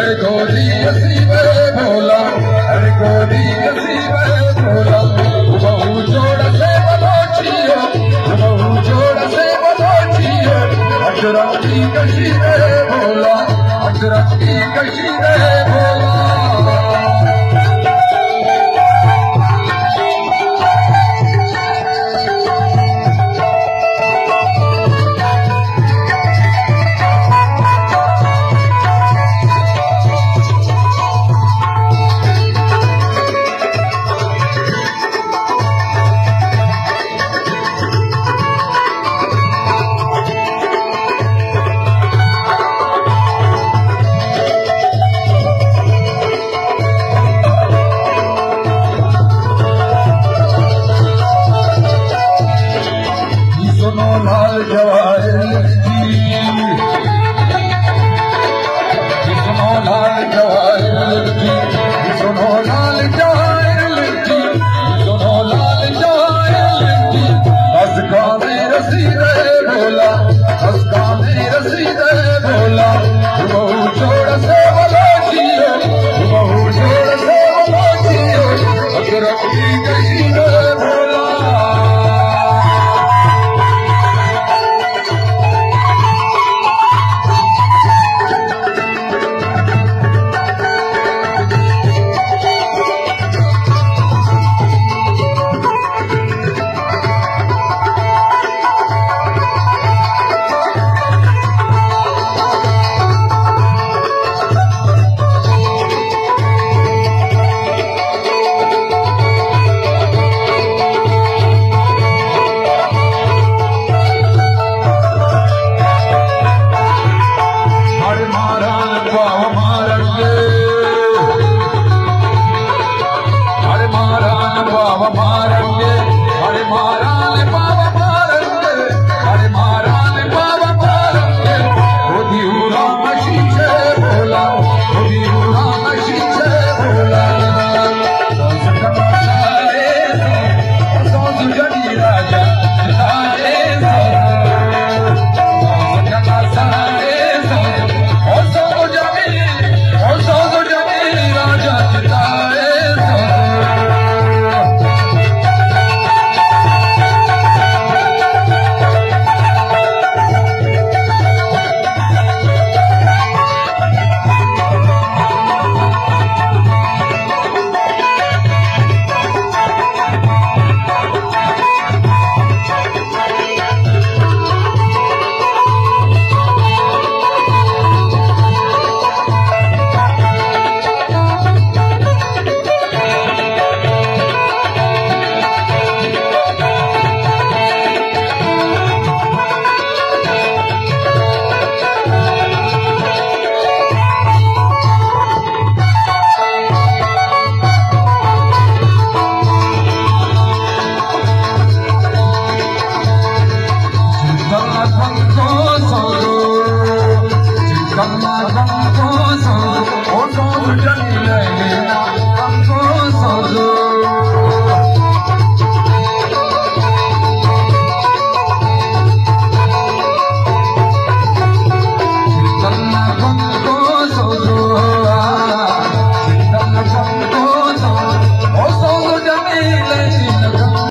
गोरी नसीबे भोला, अरे गोरी नसीबे भोला, बहू जोड़ से बलोचियो, बहू जोड़ से बलोचियो, अजरक की कशीदे भोला, अजरक की कशीदे भोला। लाल जवाहर जी, सुनो लाल जवाहर जी, सुनो लाल जवाहर जी, सुनो लाल जवाहर जी, हंसका में रसीदे भोला, हंसका में रसीदे भोला, बहू जोड़ से बलोचियो, बहू जोड़ से बलोचियो, अजरक की कशीदे भोला। Wow.